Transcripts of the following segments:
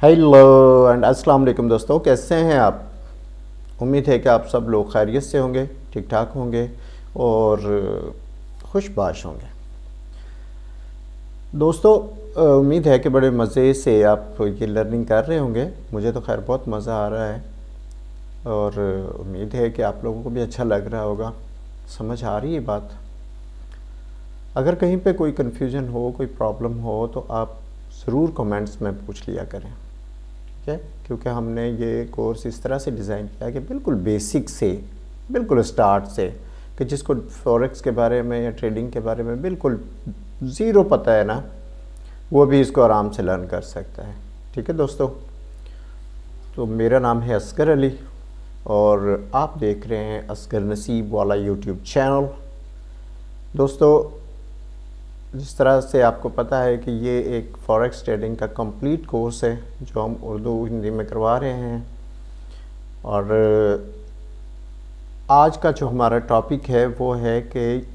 Hello and अस्सलाम वालेकुम दोस्तों, कैसे हैं आप। उम्मीद है कि आप सब लोग खैरियत से होंगे, ठीक ठाक होंगे और खुशबाश होंगे। दोस्तों, उम्मीद है कि बड़े मज़े से आप ये लर्निंग कर रहे होंगे। मुझे तो खैर बहुत मज़ा आ रहा है और उम्मीद है कि आप लोगों को भी अच्छा लग रहा होगा। समझ आ रही है बात। अगर कहीं पे कोई कन्फ्यूज़न हो, कोई प्रॉब्लम हो तो आप ज़रूर कमेंट्स में पूछ लिया करें, ठीक है। क्योंकि हमने ये कोर्स इस तरह से डिज़ाइन किया कि बिल्कुल बेसिक से, बिल्कुल स्टार्ट से, कि जिसको फॉरेक्स के बारे में या ट्रेडिंग के बारे में बिल्कुल ज़ीरो पता है ना, वो भी इसको आराम से लर्न कर सकता है। ठीक है दोस्तों, तो मेरा नाम है असगर अली और आप देख रहे हैं असगर नसीब वाला यूट्यूब चैनल। दोस्तों, जिस तरह से आपको पता है कि ये एक फॉरेक्स ट्रेडिंग का कंप्लीट कोर्स है जो हम उर्दू हिंदी में करवा रहे हैं। और आज का जो हमारा टॉपिक है वो है कि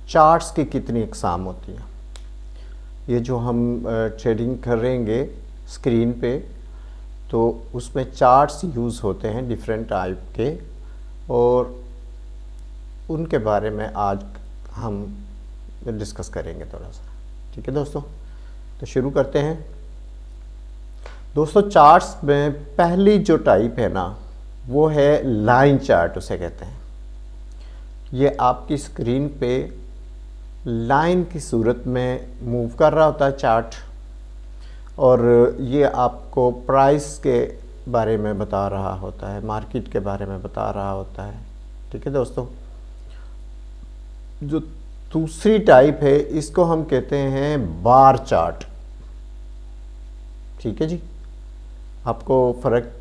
चार्ट्स की कितनी इकसाम होती हैं। ये जो हम ट्रेडिंग करेंगे स्क्रीन पे, तो उसमें चार्ट्स यूज़ होते हैं डिफरेंट टाइप के, और उनके बारे में आज हम डिस्कस करेंगे थोड़ा सा। ठीक है दोस्तों, तो शुरू करते हैं। दोस्तों, चार्ट्स में पहली जो टाइप है ना, वो है लाइन चार्ट, उसे कहते हैं। ये आपकी स्क्रीन पे लाइन की सूरत में मूव कर रहा होता है चार्ट, और ये आपको प्राइस के बारे में बता रहा होता है, मार्केट के बारे में बता रहा होता है। ठीक है दोस्तों, जो दूसरी टाइप है इसको हम कहते हैं बार चार्ट। ठीक है जी, आपको फ़र्क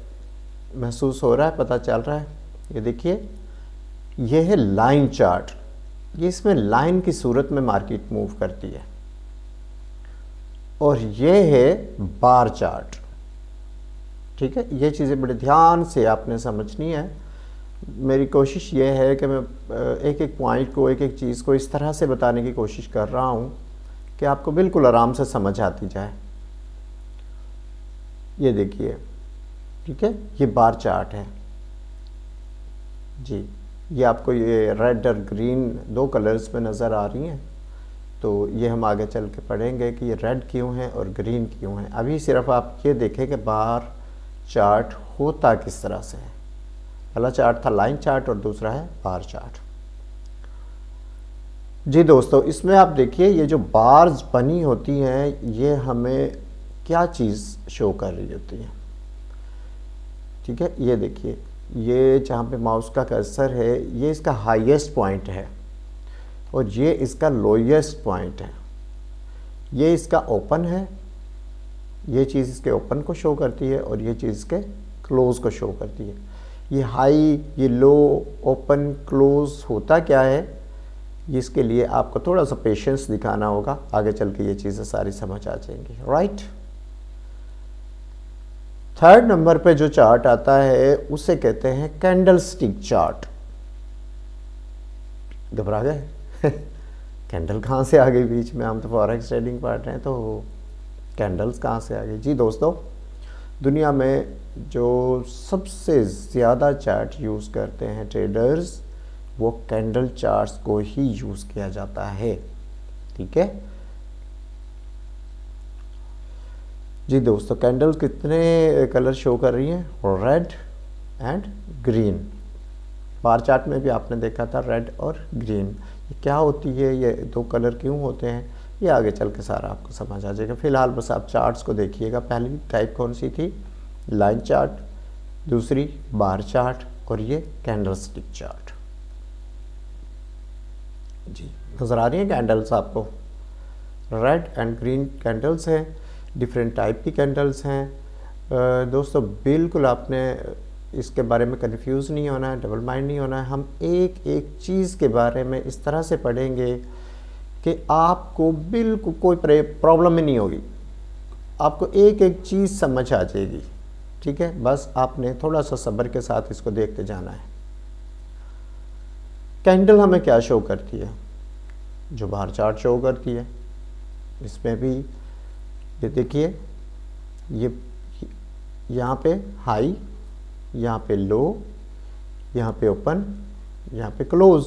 महसूस हो रहा है, पता चल रहा है। ये देखिए, ये है लाइन चार्ट। ये इसमें लाइन की सूरत में मार्केट मूव करती है। और ये है बार चार्ट। ठीक है, ये चीज़ें बड़े ध्यान से आपने समझनी है। मेरी कोशिश ये है कि मैं एक एक पॉइंट को, एक एक चीज़ को इस तरह से बताने की कोशिश कर रहा हूँ कि आपको बिल्कुल आराम से समझ आती जाए। ये देखिए, ठीक है, ये बार चार्ट है जी। ये आपको ये रेड और ग्रीन दो कलर्स में नज़र आ रही हैं। तो ये हम आगे चल के पढ़ेंगे कि ये रेड क्यों है और ग्रीन क्यों है। अभी सिर्फ आप ये देखें कि बार चार्ट होता किस तरह से है। पहला चार्ट था लाइन चार्ट और दूसरा है बार चार्ट। जी दोस्तों, इसमें आप देखिए, ये जो बार्स बनी होती हैं ये हमें क्या चीज़ शो कर रही होती है। ठीक है, ये देखिए, ये जहाँ पे माउस का कर्सर है ये इसका हाईएस्ट पॉइंट है और ये इसका लोएस्ट पॉइंट है। ये इसका ओपन है, ये चीज़ इसके ओपन को शो करती है और ये चीज़ इसके क्लोज़ को शो करती है। ये हाई, ये लो, ओपन, क्लोज़ होता क्या है, इसके लिए आपको थोड़ा सा पेशेंस दिखाना होगा। आगे चल के ये चीज़ें सारी समझ आ जाएंगी। राइट, थर्ड नंबर पे जो चार्ट आता है उसे कहते हैं कैंडल स्टिक चार्ट। घबरा गए? कैंडल कहाँ से आ गई बीच में? हम तो फॉरेक्स ट्रेडिंग पढ़ रहे हैं, तो कैंडल्स कहाँ से आ गई? जी दोस्तों, दुनिया में जो सबसे ज़्यादा चार्ट यूज़ करते हैं ट्रेडर्स, वो कैंडल चार्ट्स को ही यूज़ किया जाता है। ठीक है जी दोस्तों, कैंडल्स कितने कलर शो कर रही हैं? Red and green. Bar chart में भी आपने देखा था रेड और ग्रीन। ये क्या होती है, ये दो कलर क्यों होते हैं, ये आगे चल के सारा आपको समझ आ जाएगा। फिलहाल बस आप चार्ट्स को देखिएगा। पहली टाइप कौन सी थी? लाइन चार्ट, दूसरी बार चार्ट, और ये कैंडल स्टिक चार्ट। जी, नज़र आ रही हैं कैंडल्स आपको? रेड एंड ग्रीन कैंडल्स हैं, डिफरेंट टाइप की कैंडल्स हैं। दोस्तों, बिल्कुल आपने इसके बारे में कंफ्यूज नहीं होना है, डबल माइंड नहीं होना है। हम एक एक चीज़ के बारे में इस तरह से पढ़ेंगे कि आपको बिल्कुल कोई प्रॉब्लम ही नहीं होगी। आपको एक एक चीज़ समझ आ जाएगी। ठीक है, बस आपने थोड़ा सा सब्र के साथ इसको देखते जाना है। कैंडल हमें क्या शो करती है? जो बार चार्ट शो करती है। इसमें भी ये देखिए, ये यहाँ पे हाई, यहाँ पे लो, यहाँ पे ओपन, यहाँ पे क्लोज,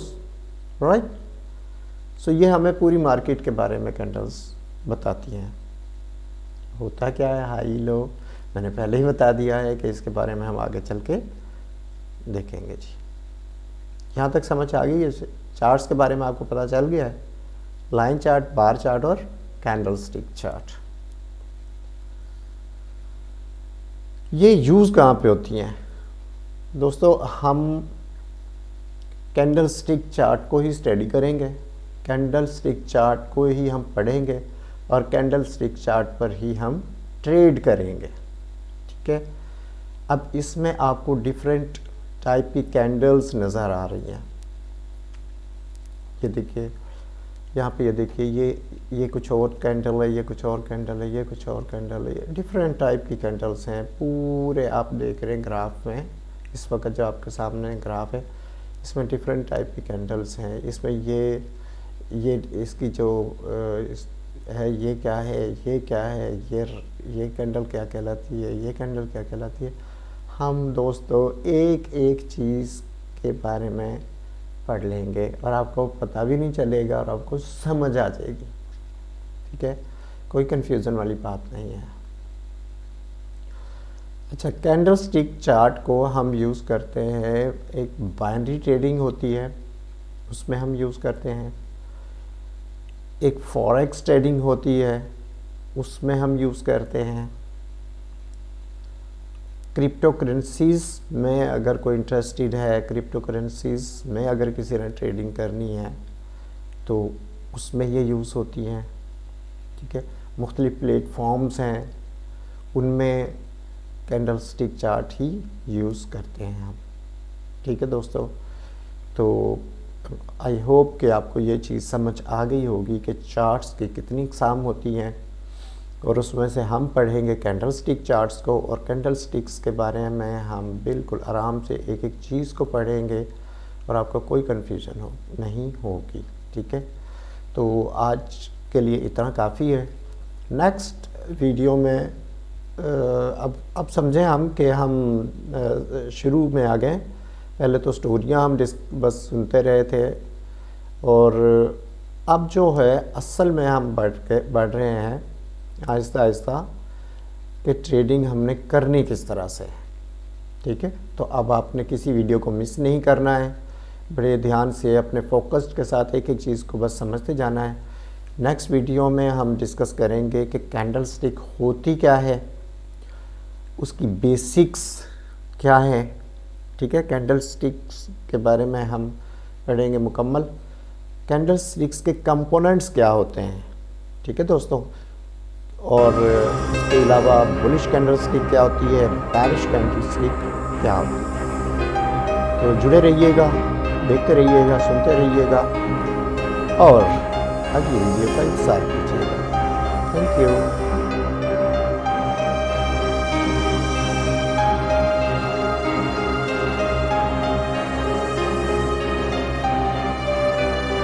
राइट। सो ये हमें पूरी मार्केट के बारे में कैंडल्स बताती हैं। होता क्या है हाई लो, मैंने पहले ही बता दिया है कि इसके बारे में हम आगे चल के देखेंगे जी। यहाँ तक समझ आ गई है? चार्ट्स के बारे में आपको पता चल गया है, लाइन चार्ट, बार चार्ट और कैंडल स्टिक चार्ट। ये यूज़ कहाँ पे होती हैं दोस्तों? हम कैंडल स्टिक चार्ट को ही स्टडी करेंगे, कैंडल स्टिक चार्ट को ही हम पढ़ेंगे और कैंडल स्टिक चार्ट पर ही हम ट्रेड करेंगे, ठीक है। अब इसमें आपको डिफरेंट टाइप की कैंडल्स नज़र आ रही हैं। ये देखिए यहाँ पे, ये देखिए ये कुछ और कैंडल है, ये कुछ और कैंडल है, ये कुछ और कैंडल है, ये डिफरेंट टाइप की कैंडल्स हैं। पूरे आप देख रहे हैं ग्राफ में, इस वक्त जो आपके सामने ग्राफ है इसमें डिफरेंट टाइप की कैंडल्स हैं। इसमें ये इसकी जो है ये क्या है, ये क्या है, ये कैंडल क्या कहलाती है, ये कैंडल क्या कहलाती है। हम दोस्तों एक एक चीज़ के बारे में पढ़ लेंगे और आपको पता भी नहीं चलेगा और आपको समझ आ जाएगी, ठीक है। कोई कंफ्यूजन वाली बात नहीं है। अच्छा, कैंडल स्टिक चार्ट को हम यूज़ करते हैं, एक बाइनरी ट्रेडिंग होती है उसमें हम यूज़ करते हैं, एक फॉरेक्स ट्रेडिंग होती है उसमें हम यूज़ करते हैं, क्रिप्टो करेंसीज़ में अगर कोई इंटरेस्टेड है, क्रिप्टो करेंसीज़ में अगर किसी ने ट्रेडिंग करनी है तो उसमें ये यूज़ होती हैं, ठीक है। मुख्तलिफ प्लेटफॉर्म्स हैं उनमें कैंडल स्टिक चार्ट ही यूज़ करते हैं हम, ठीक है दोस्तों। तो आई होप कि आपको ये चीज़ समझ आ गई होगी कि चार्ट्स की कितनी अक़साम होती हैं और उसमें से हम पढ़ेंगे कैंडल स्टिक चार्ट्स को और कैंडल स्टिक्स के बारे में हम बिल्कुल आराम से एक एक चीज़ को पढ़ेंगे और आपको कोई कन्फ्यूजन नहीं होगी, ठीक है। तो आज के लिए इतना काफ़ी है। नेक्स्ट वीडियो में अब समझें हम कि हम शुरू में आ गए। पहले तो स्टोरियाँ हम बस सुनते रहे थे और अब जो है असल में हम बढ़ रहे हैं आहिस्ता आहिस्ता कि ट्रेडिंग हमने करनी किस तरह से, ठीक है। तो अब आपने किसी वीडियो को मिस नहीं करना है, बड़े ध्यान से अपने फोकस के साथ एक एक चीज़ को बस समझते जाना है। नेक्स्ट वीडियो में हम डिस्कस करेंगे कि कैंडल स्टिक होती क्या है, उसकी बेसिक्स क्या है, ठीक है। कैंडल स्टिक्स के बारे में हम पढ़ेंगे मुकम्मल, कैंडल स्टिक्स के कंपोनेंट्स क्या होते हैं, ठीक है दोस्तों। और इसके अलावा बुलिश कैंडल स्टिक क्या होती है, बेरिश कैंडल स्टिक क्या होती है। तो जुड़े रहिएगा, देखते रहिएगा, सुनते रहिएगा और अगली वीडियो का इंतज़ार कीजिएगा। Thank you.